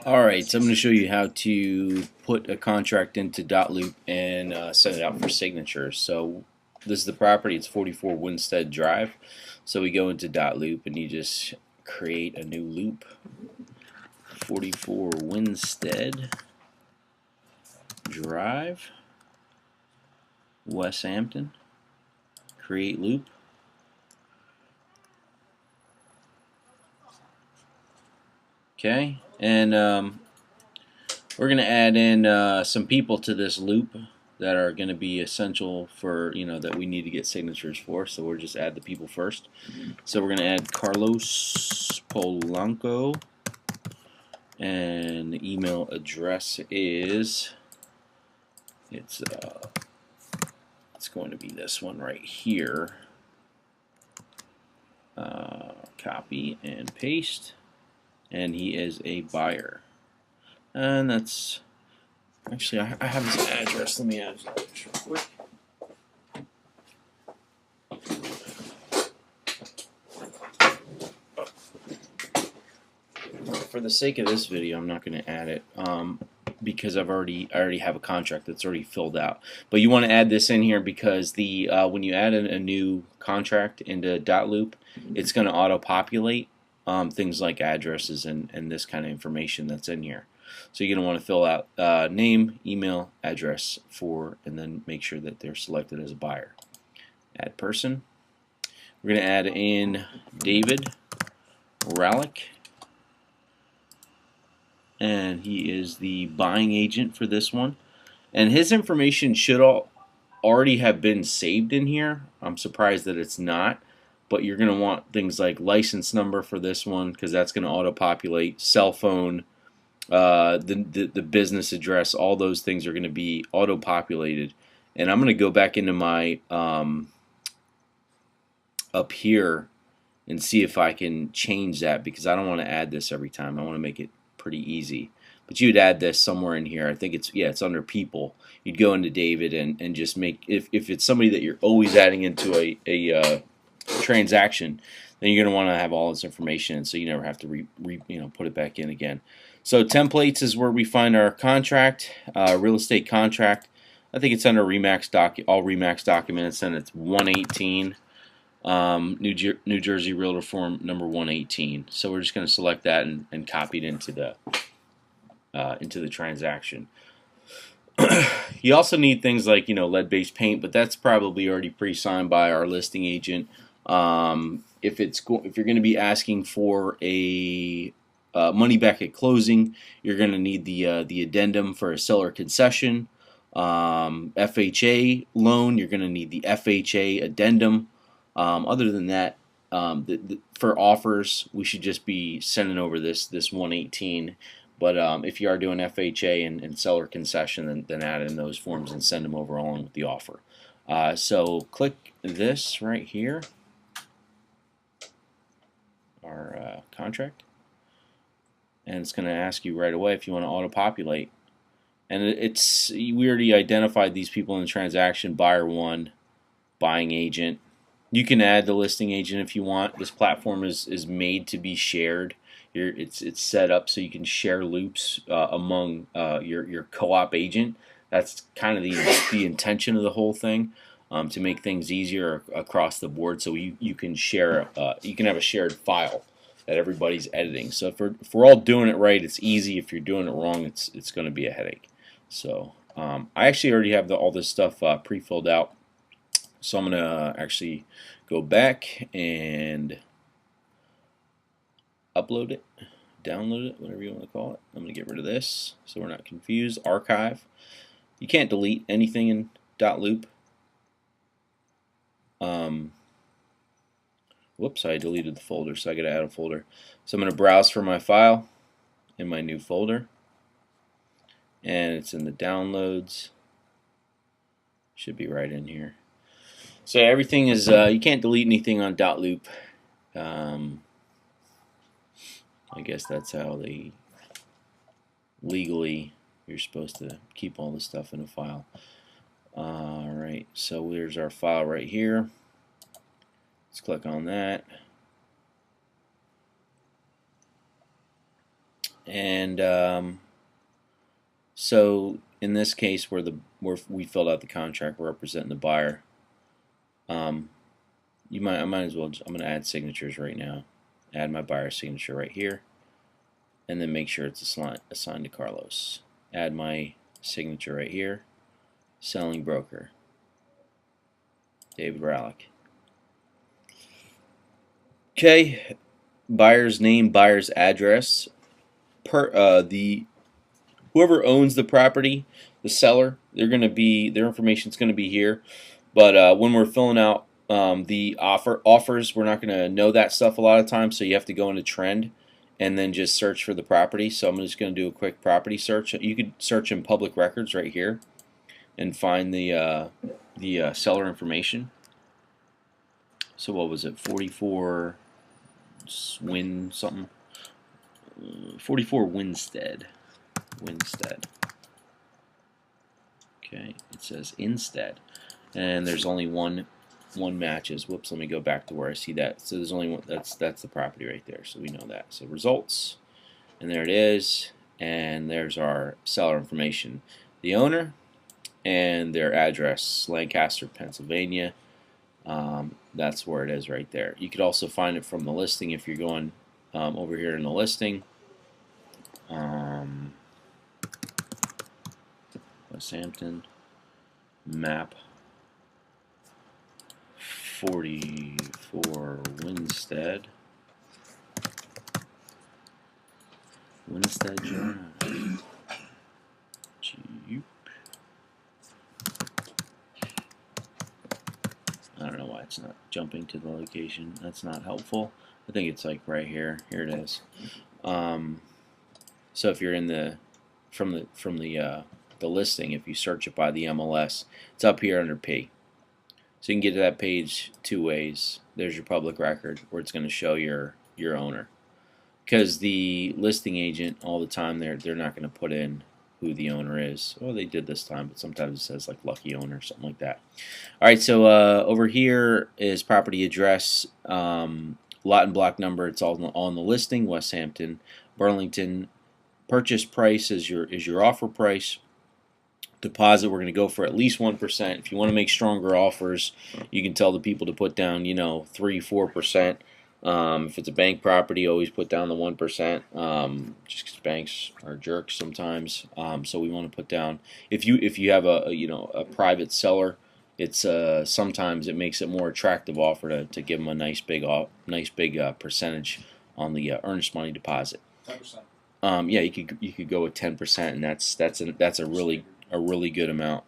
Alright, so I'm going to show you how to put a contract into DotLoop and send it out for signatures. So this is the property, it's 44 Winstead Drive. So we go into DotLoop and you just create a new loop. 44 Winstead Drive, West Hampton. Create loop. Okay, and we're going to add in some people to this loop that are going to be essential for, that we need to get signatures for. So we'll just add the people first. So we're going to add Carlos Polanco, and the email address is it's going to be this one right here. Copy and paste, and he is a buyer. And that's actually, I have his address. Let me add this real quick. For the sake of this video, I'm not going to add it because I already have a contract that's already filled out. But you want to add this in here because the when you add in a new contract into DotLoop, it's going to auto-populate things like addresses and this kind of information that's in here. So you're going to want to fill out name, email, address and then make sure that they're selected as a buyer. Add person. We're going to add in David Ralick, and he is the buying agent for this one. And his information should already have been saved in here. I'm surprised that it's not. But you're going to want things like license number for this one because that's going to auto-populate, cell phone, the business address, all those things are going to be auto-populated. And I'm going to go back into my up here and see if I can change that because I don't want to add this every time. I want to make it pretty easy. But you'd add this somewhere in here. I think it's under people. You'd go into David and just make, if it's somebody that you're always adding into a transaction, then you're going to want to have all this information so you never have to put it back in again. So templates is where we find our contract, real estate contract. I think it's under all Remax documents, and it's 118 New Jersey Realtor Form number 118. So we're just going to select that and copy it into the transaction. You also need things like lead-based paint, but that's probably already pre-signed by our listing agent. If you're going to be asking for a money back at closing, you're going to need the addendum for a seller concession. FHA loan, you're going to need the FHA addendum. Other than that, for offers, we should just be sending over this 118. But if you are doing FHA and seller concession, then add in those forms and send them over along with the offer. So click this right here, our contract, and it's going to ask you right away if you want to auto-populate. And we already identified these people in the transaction: buyer 1, buying agent. You can add the listing agent if you want. This platform is made to be shared. It's set up so you can share loops among your co-op agent. That's kind of the intention of the whole thing, to make things easier across the board. So you can share you can have a shared file that everybody's editing. So if we're all doing it right, it's easy. If you're doing it wrong, it's going to be a headache. So I actually already have all this stuff pre-filled out. So I'm going to actually go back and upload it, download it, whatever you want to call it. I'm going to get rid of this so we're not confused. Archive. You can't delete anything in DotLoop. Whoops, I deleted the folder, so I got to add a folder. So I'm going to browse for my file in my new folder, and it's in the downloads. Should be right in here. So everything is, you can't delete anything on DotLoop. I guess that's how they legally, you're supposed to keep all this stuff in a file. Alright, so there's our file right here. Let's click on that. And so in this case, where we filled out the contract, we're representing the buyer. I might as well. I'm going to add signatures right now. Add my buyer's signature right here, and then make sure it's assigned to Carlos. Add my signature right here. Selling broker, David Rallick. Okay, buyer's name, buyer's address. Whoever owns the property, the seller, their information is going to be here. But when we're filling out the offers, we're not going to know that stuff a lot of times. So you have to go into Trend and then just search for the property. So I'm just going to do a quick property search. You could search in public records right here and find the seller information. So what was it? 44 something. 44 Winstead. Okay, it says instead, and there's only one matches. Whoops, let me go back to where I see that. So there's only one. That's the property right there. So we know that. So results, and there it is, and there's our seller information, the owner, and their address, Lancaster, Pennsylvania. That's where it is right there. You could also find it from the listing if you're going over here in the listing. Westhampton map 44 Winstead Drive. I don't know why it's not jumping to the location. That's not helpful. I think it's like right here. Here it is. So if you're in the from the listing, if you search it by the MLS, it's up here under P. So you can get to that page two ways. There's your public record where it's going to show your owner. Because the listing agent all the time they're not going to put in who the owner is. Well, they did this time, but sometimes it says like lucky owner or something like that. All right, so over here is property address, lot and block number. It's all on the listing. Westhampton, Burlington. Purchase price is your offer price. Deposit, we're going to go for at least 1%. If you want to make stronger offers, you can tell the people to put down, 3-4%. If it's a bank property, always put down the 1%. Just because banks are jerks sometimes. So we want to put down. If you have a private seller, it's sometimes it makes it more attractive offer to give them a nice big percentage on the earnest money deposit. 10%. Yeah, you could go with 10%, and that's a really good amount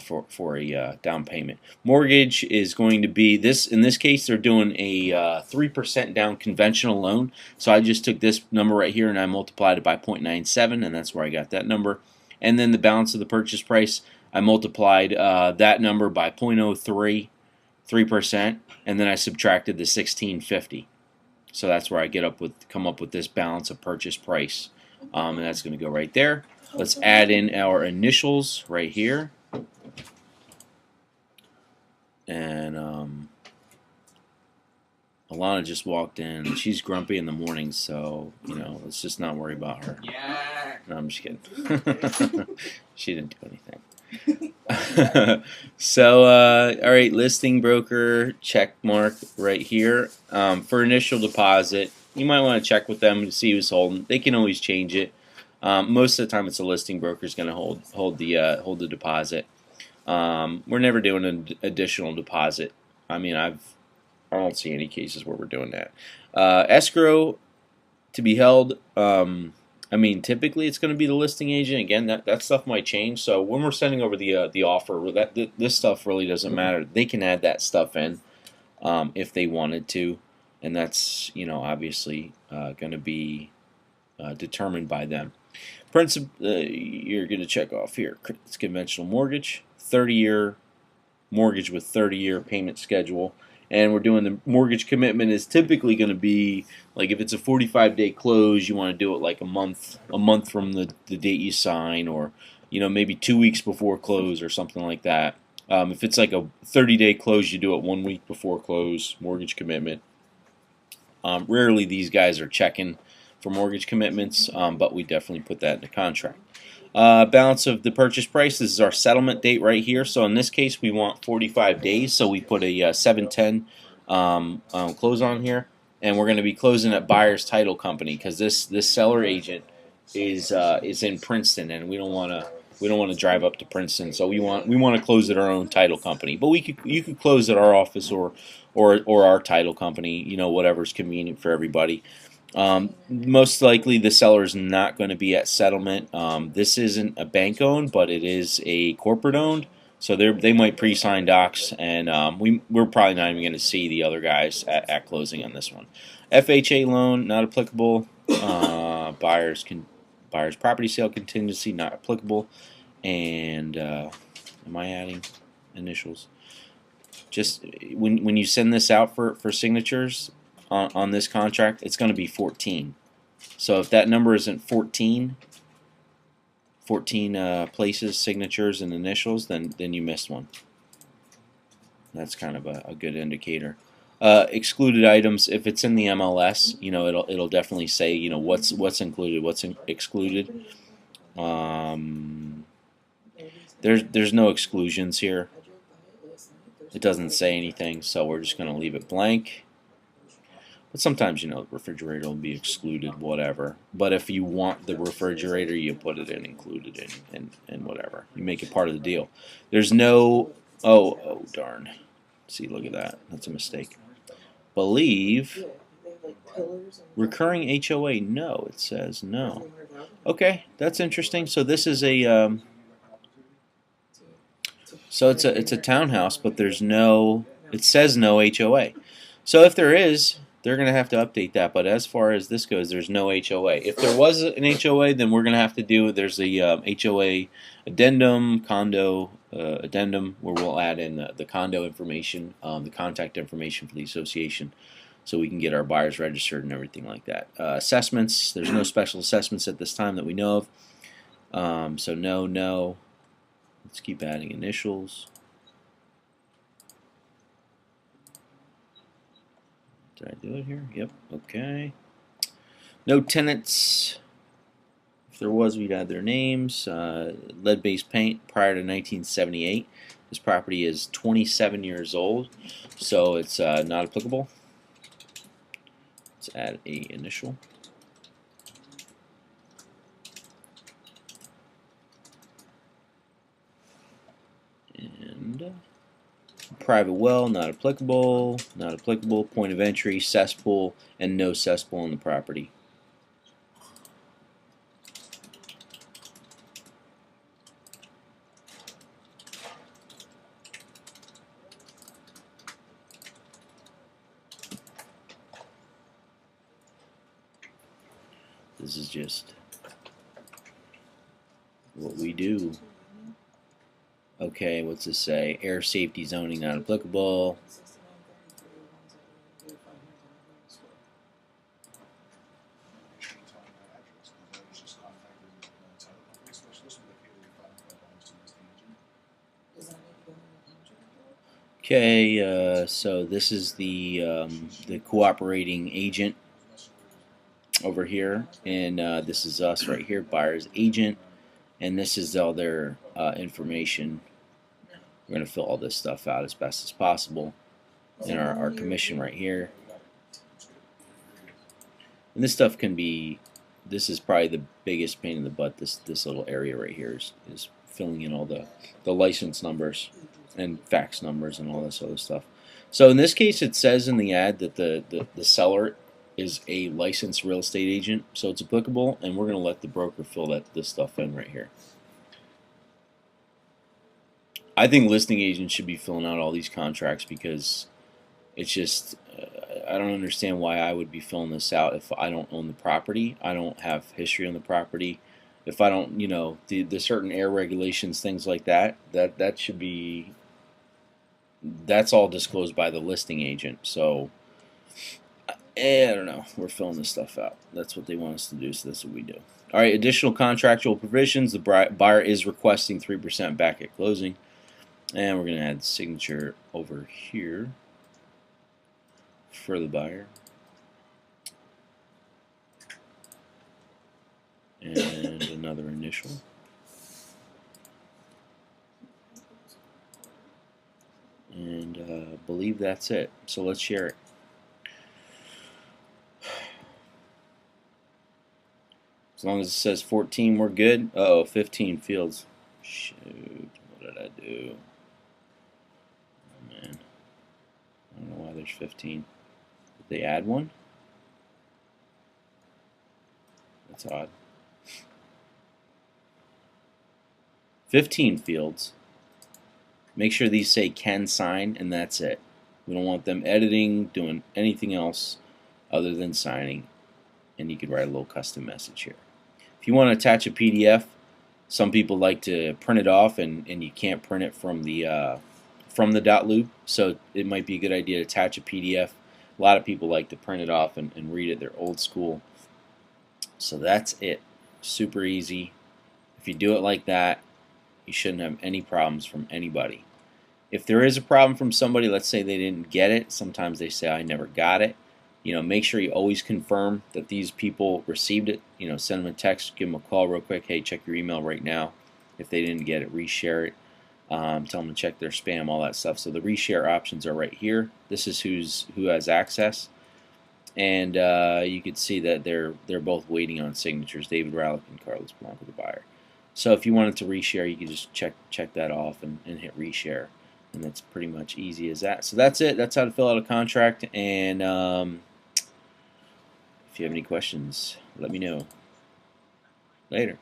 for a down payment. Mortgage is going to be in this case they're doing a 3% down conventional loan. So I just took this number right here and I multiplied it by 0.97, and that's where I got that number. And then the balance of the purchase price, I multiplied that number by 0.03, 3%, and then I subtracted the 1650. So that's where I come up with this balance of purchase price, and that's going to go right there. Let's add in our initials right here, and Alana just walked in. She's grumpy in the morning, so let's just not worry about her. Yeah. No, I'm just kidding. She didn't do anything. So all right, listing broker check mark right here. For initial deposit, you might want to check with them to see who's holding. They can always change it. Most of the time, it's a listing broker is going to hold the deposit. We're never doing an additional deposit. I mean, I don't see any cases where we're doing that. Escrow to be held. I mean, typically it's going to be the listing agent. Again, that stuff might change. So when we're sending over the offer, this stuff really doesn't matter. They can add that stuff in if they wanted to, and that's obviously going to be determined by them. Principal, you're going to check off here. It's conventional mortgage, 30-year mortgage with 30-year payment schedule. And we're doing the mortgage commitment is typically going to be like if it's a 45-day close, you want to do it like a month from the date you sign, or maybe 2 weeks before close or something like that. If it's like a 30-day close, you do it 1 week before close. Mortgage commitment. Rarely these guys are checking for mortgage commitments, but we definitely put that in the contract. Balance of the purchase price. This is our settlement date right here. So in this case, we want 45 days. So we put a 7/10 close on here, and we're going to be closing at Buyer's Title Company because this seller agent is in Princeton, and we don't want to drive up to Princeton. So we want to close at our own title company. But you could close at our office or our title company. Whatever's convenient for everybody. Most likely the seller is not going to be at settlement. This isn't a bank owned, but it is a corporate owned. So they might pre-sign docs, and we're probably not even going to see the other guys at closing on this one. FHA loan not applicable. Buyer's property sale contingency not applicable. And am I adding initials? Just when you send this out for signatures on this contract, it's going to be 14. So if that number isn't 14 places, signatures, and initials, then you missed one. That's kind of a good indicator. Excluded items, if it's in the MLS, it'll definitely say what's included, what's excluded. There's no exclusions here. It doesn't say anything, so we're just going to leave it blank. But sometimes, the refrigerator will be excluded, whatever. But if you want the refrigerator, you put it in included and whatever. You make it part of the deal. There's no, oh darn. See, look at that. That's a mistake. Believe recurring HOA, no, it says no. Okay, that's interesting. So this is a, so it's a townhouse, but there's no, it says no HOA. So if there is, they're going to have to update that. But as far as this goes, there's no HOA. If there was an HOA, then we're going to have to do, there's a HOA addendum, condo addendum, where we'll add in the condo information, the contact information for the association, so we can get our buyers registered and everything like that. Assessments, there's no special assessments at this time that we know of. So no. Let's keep adding initials. Did I do it here? Yep. Okay. No tenants. If there was, we'd add their names. Lead-based paint prior to 1978. This property is 27 years old, so it's not applicable. Let's add a initial. And private well, not applicable. Not applicable. Point of entry, cesspool, and no cesspool on the property. This is just what we do. Okay, what's this say? Air safety zoning not applicable. Okay, so this is the cooperating agent over here, and this is us right here, buyer's agent, and this is all their information. We're going to fill all this stuff out as best as possible, and our commission right here. And this stuff can be, this is probably the biggest pain in the butt, this little area right here is filling in all the license numbers and fax numbers and all this other stuff. So in this case, it says in the ad that the seller is a licensed real estate agent, so it's applicable, and we're going to let the broker fill this stuff in right here. I think listing agents should be filling out all these contracts because it's just, I don't understand why I would be filling this out if I don't own the property. I don't have history on the property. If I don't, the certain air regulations, things like that should be, that's all disclosed by the listing agent. So, I don't know. We're filling this stuff out. That's what they want us to do, so that's what we do. All right, additional contractual provisions. The buyer is requesting 3% back at closing. And we're going to add the signature over here for the buyer. and another initial. And I believe that's it. So let's share it. As long as it says 14, we're good. Uh-oh, 15 fields. Shoot, what did I do? Oh, man. I don't know why there's 15. Did they add one? That's odd. 15 fields. Make sure these say can sign, and that's it. We don't want them editing, doing anything else other than signing. And you could write a little custom message here. If you want to attach a PDF, some people like to print it off, and you can't print it from the DotLoop, so it might be a good idea to attach a PDF. A lot of people like to print it off and read it. They're old school. So that's it. Super easy. If you do it like that, you shouldn't have any problems from anybody. If there is a problem from somebody, let's say they didn't get it, sometimes they say I never got it. Make sure you always confirm that these people received it. Send them a text, give them a call real quick. Hey, check your email right now. If they didn't get it, reshare it. Tell them to check their spam, all that stuff. So the reshare options are right here. This is who has access, and you can see that they're both waiting on signatures. David Rallick and Carlos Blanco, the buyer. So if you wanted to reshare, you can just check that off and hit reshare. And that's pretty much easy as that. So that's it. That's how to fill out a contract. And if you have any questions, let me know. Later.